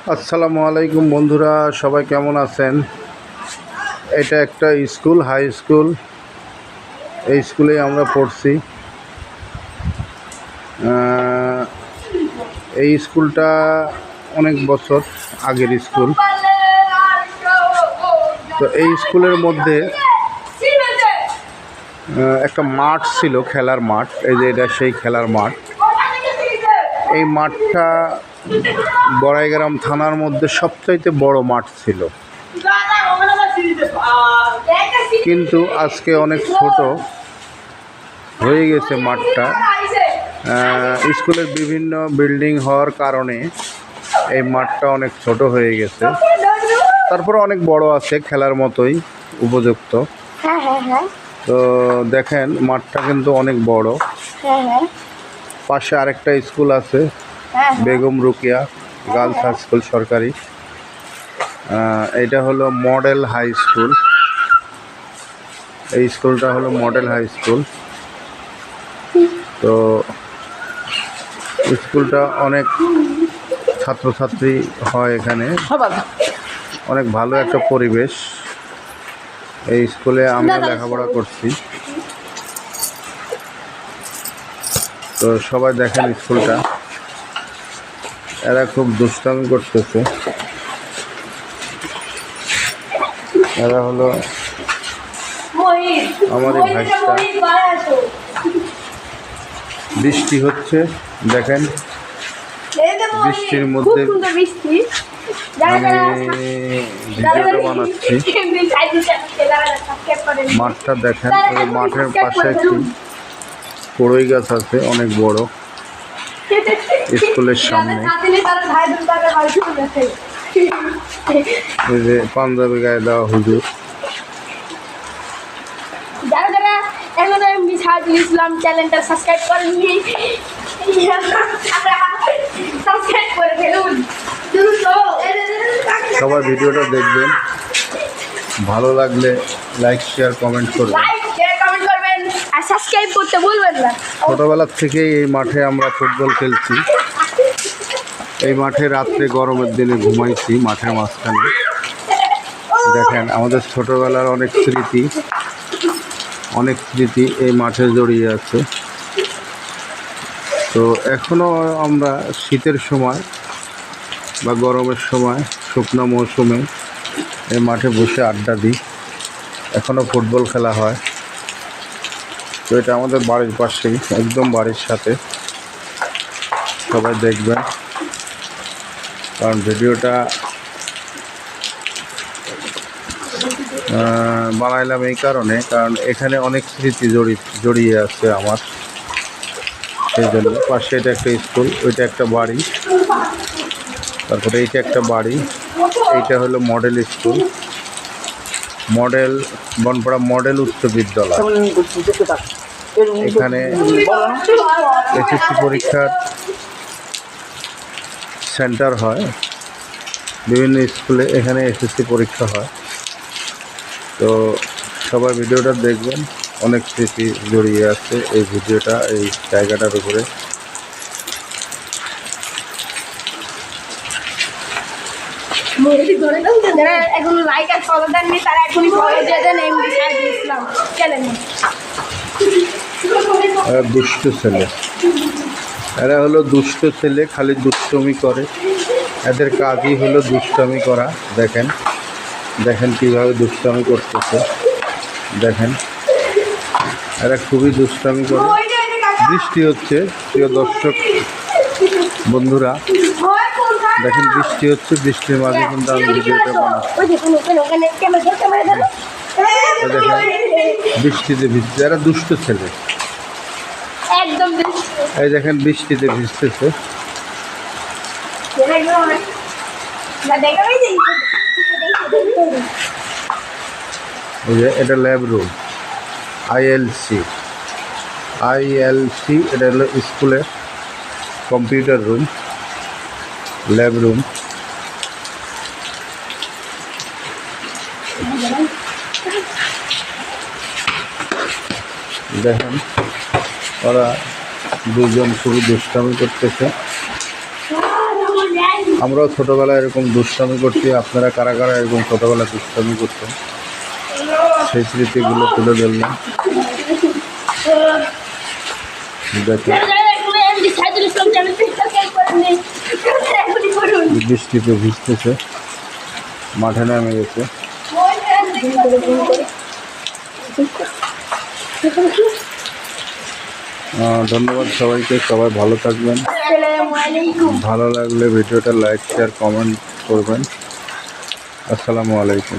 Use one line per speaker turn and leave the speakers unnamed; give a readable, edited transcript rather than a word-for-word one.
আসসালামু আলাইকুম বন্ধুরা, সবাই কেমন আছেন? এটা একটা স্কুল, হাই স্কুল। এই স্কুলে আমরা পড়ছি। এই স্কুলটা অনেক বছর আগের স্কুল। তো এই স্কুলের মধ্যে একটা মাঠ ছিল, খেলার মাঠ। এই যে এটা সেই খেলার মাঠ। এই মাঠটা বড়াইগ্রাম থানার মধ্যে সবচাইতে বড় মাঠ ছিল, কিন্তু আজকে অনেক ছোট হয়ে গেছে মাঠটা। স্কুলের বিভিন্ন বিল্ডিং হওয়ার কারণে এই মাঠটা অনেক ছোট হয়ে গেছে। তারপরে অনেক বড় আছে, খেলার মতোই উপযুক্ত। তো দেখেন মাঠটা কিন্তু অনেক বড়। পাশে আরেকটা স্কুল আছে, Begum Rokeya girls high school সরকারি। এটা হলো মডেল হাই স্কুল। এই স্কুলটা হলো মডেল হাই স্কুল। তো স্কুলটা অনেক ছাত্রছাত্রী হয় এখানে, অনেক ভালো একটা পরিবেশ। এই স্কুলে আমরা লেখাপড়া করছি। তো সবাই দেখেন স্কুলটা, এরা খুব দুষ্টামি করতেছে। এরা হলো আমার এই ভাইটা। বৃষ্টি হচ্ছে, দেখেন বৃষ্টির মধ্যে আমি ভিডিওটা বানাচ্ছি। মাঠটা দেখেন, মাঠের পাশে একটি কড়ই গাছ আছে অনেক বড়। স্কুলের সামনে এই যে পাঞ্জাবি গায়ে দেওয়া হুজুর।
এখন আমি সাইদুল ইসলাম চ্যানেলটা সাবস্ক্রাইব করেননি, সাবস্ক্রাইব করে ফেলুন।
সবাই ভিডিওটা দেখবেন, ভালো লাগলে লাইক শেয়ার কমেন্ট করবেন।
লাইক শেয়ার কমেন্ট করবেন আর সাবস্ক্রাইব করতে ভুলবেন না।
ছোটবেলার থেকেই এই মাঠে আমরা ফুটবল খেলছি। এই মাঠে রাত্রে গরমের দিনে ঘুমাইছি মাঠের মাঝখানে। দেখেন আমাদের ছোটবেলার অনেক স্মৃতি এই মাঠে জড়িয়ে আছে। তো এখনও আমরা শীতের সময় বা গরমের সময় শুকনো মৌসুমে এই মাঠে বসে আড্ডা দিই। এখনও ফুটবল খেলা হয়। তো এটা আমাদের বাড়ির পাশেই, একদম বাড়ির সাথে। সবাই দেখবেন, কারণ ভিডিওটা বানাইলাম এই কারণে, কারণ এখানে অনেক স্মৃতি জড়িয়ে আছে আমার, সেই জন্য। পাশে এটা একটা স্কুল, ওইটা একটা বাড়ি, তারপরে এইটা একটা বাড়ি। এইটা হলো model school, model Bonpara model উচ্চ বিদ্যালয়। এখানে এসএসসি পরীক্ষার সেন্টার হয়, বিভিন্ন স্কুলে এখানে এসএসসি পরীক্ষা হয়। তো সবাই ভিডিওটা দেখবেন, অনেক স্মৃতি জড়িয়ে আছে এই ভিডিওটা, এই জায়গাটার উপরে।
যারা এখন লাইক আর ফলো দেননি তারা এখনই ফলো দিয়ে দেন এমডি সাইদুল ইসলাম চ্যানেলে।
এরা দুষ্ট ছেলে, এরা হলো দুষ্ট ছেলে, খালি দুষ্টমি করে। এদের কাজই হলো দুষ্টামি করা। দেখেন দেখেন কীভাবে দুষ্টামি করতেছে, দেখেন এরা খুবই দুষ্টামি করে। বৃষ্টি হচ্ছে, প্রিয় দর্শক বন্ধুরা, দেখেন বৃষ্টি হচ্ছে। বৃষ্টির মাঝে কিন্তু আমি ভিডিওটা বানাচ্ছি। দেখেন বৃষ্টিতে ভিজছে, এরা দুষ্ট ছেলে। এই দেখেন বৃষ্টিতে ভিজতেছে। এই যে এটা ল্যাব রুম, আইএলসি। এটা হলো স্কুলের কম্পিউটার রুম, ল্যাব রুম। দেখেন ওরা দুজন খুবই দুষ্টামি করতেছে। আমরাও ছোটোবেলায় এরকম দুষ্টামি করছি। আপনারা কারা কারা এরকম ছোটোবেলায় দুষ্টামি করতেন সেই স্মৃতিগুলো তুলে ধরলাম। দেখেন বৃষ্টিতে ভিজতেছে, মাঠে নেমে গেছে। ধন্যবাদ সবাইকে, সবাই ভালো থাকবেন। ভালো লাগলে ভিডিওটা লাইক শেয়ার কমেন্ট করবেন। আসসালামু আলাইকুম।